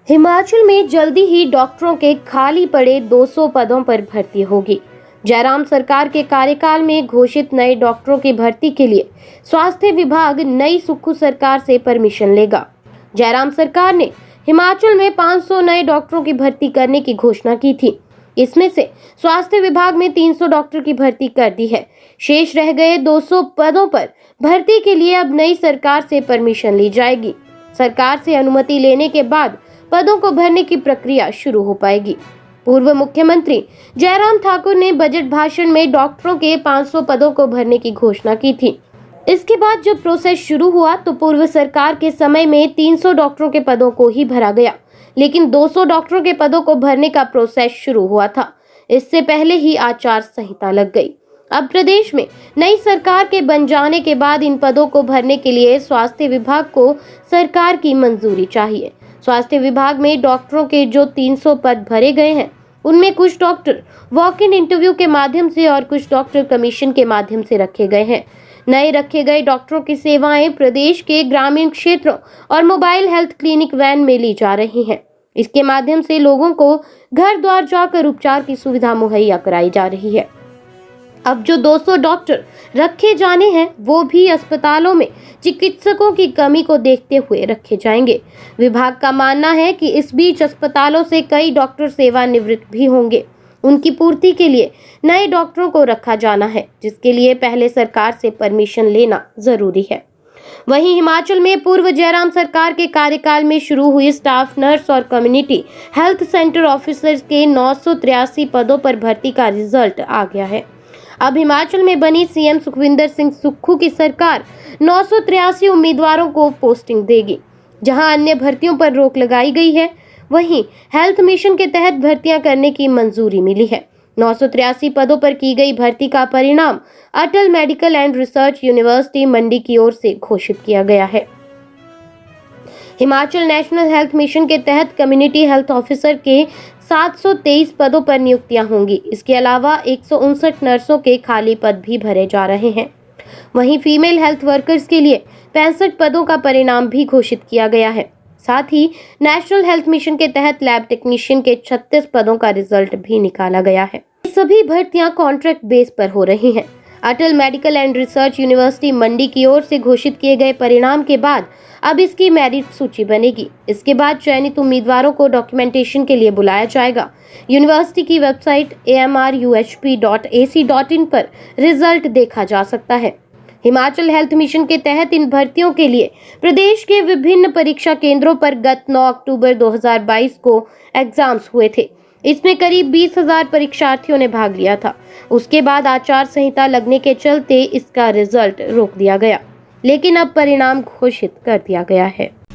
हिमाचल में जल्दी ही डॉक्टरों के खाली पड़े 200 पदों पर भर्ती होगी। जयराम सरकार के कार्यकाल में घोषित नए डॉक्टरों की भर्ती के लिए स्वास्थ्य विभाग नई सुक्खू सरकार से परमिशन लेगा। जयराम सरकार ने हिमाचल में 500 नए डॉक्टरों की भर्ती करने की घोषणा की थी। इसमें से स्वास्थ्य विभाग में 300 डॉक्टर की भर्ती कर दी है। शेष रह गए 200 पदों पर भर्ती के लिए अब नई सरकार से परमिशन ली जाएगी। सरकार से अनुमति लेने के बाद पदों को भरने की प्रक्रिया शुरू हो पाएगी। पूर्व मुख्यमंत्री जयराम ठाकुर ने बजट भाषण में डॉक्टरों के 500 पदों को भरने की घोषणा की थी। इसके बाद जब प्रोसेस शुरू हुआ तो पूर्व सरकार के समय में 300 डॉक्टरों के पदों को ही भरा गया, लेकिन 200 डॉक्टरों के पदों को भरने का प्रोसेस शुरू हुआ था। इससे पहले ही आचार संहिता लग गई। अब प्रदेश में नई सरकार के बन जाने के बाद इन पदों को भरने के लिए स्वास्थ्य विभाग को सरकार की मंजूरी चाहिए। स्वास्थ्य विभाग में डॉक्टरों के जो 300 पद भरे गए हैं, उनमें कुछ डॉक्टर वॉक इन इंटरव्यू के माध्यम से और कुछ डॉक्टर कमीशन के माध्यम से रखे गए हैं। नए रखे गए डॉक्टरों की सेवाएं प्रदेश के ग्रामीण क्षेत्रों और मोबाइल हेल्थ क्लिनिक वैन में ली जा रही हैं। इसके माध्यम से लोगों को घर द्वार जाकर उपचार की सुविधा मुहैया कराई जा रही है। अब जो 200 डॉक्टर रखे जाने हैं वो भी अस्पतालों में चिकित्सकों की कमी को देखते हुए रखे जाएंगे। विभाग का मानना है कि इस बीच अस्पतालों से कई डॉक्टर सेवानिवृत्त भी होंगे। उनकी पूर्ति के लिए नए डॉक्टरों को रखा जाना है, जिसके लिए पहले सरकार से परमिशन लेना जरूरी है। वहीं हिमाचल में पूर्व जयराम सरकार के कार्यकाल में शुरू हुई स्टाफ नर्स और कम्युनिटी हेल्थ सेंटर ऑफिसर्स के 983 पदों पर भर्ती का रिजल्ट आ गया है। अब हिमाचल में बनी सीएम सुखविंदर सिंह सुक्खू की सरकार 983 उम्मीदवारों को पोस्टिंग देगी। जहां अन्य भर्तियों पर रोक लगाई गई है, वहीं हेल्थ मिशन के तहत भर्तियां करने की मंजूरी मिली है। 983 पदों पर की गई भर्ती का परिणाम अटल मेडिकल एंड रिसर्च यूनिवर्सिटी मंडी की ओर से घोषित किया गया है। हिमाचल नेशनल हेल्थ मिशन के तहत कम्युनिटी हेल्थ ऑफिसर के 723 पदों पर नियुक्तियां होंगी। इसके अलावा 159 नर्सों के खाली पद भी भरे जा रहे हैं। वहीं फीमेल हेल्थ वर्कर्स के लिए 65 पदों का परिणाम भी घोषित किया गया है। साथ ही नेशनल हेल्थ मिशन के तहत लैब टेक्नीशियन के 36 पदों का रिजल्ट भी निकाला गया है। सभी भर्तियां कॉन्ट्रैक्ट बेस पर हो रही हैं। अटल मेडिकल एंड रिसर्च यूनिवर्सिटी मंडी की ओर से घोषित किए गए परिणाम के बाद अब इसकी मेरिट सूची बनेगी। इसके बाद चयनित उम्मीदवारों को डॉक्यूमेंटेशन के लिए बुलाया जाएगा। यूनिवर्सिटी की वेबसाइट amruhp.ac.in पर रिजल्ट देखा जा सकता है। हिमाचल हेल्थ मिशन के तहत इन भर्तियों के लिए प्रदेश के विभिन्न परीक्षा केंद्रों पर गत 9 अक्टूबर 2022 को एग्जाम्स हुए थे। इसमें करीब 20,000 परीक्षार्थियों ने भाग लिया था। उसके बाद आचार संहिता लगने के चलते इसका रिजल्ट रोक दिया गया, लेकिन अब परिणाम घोषित कर दिया गया है।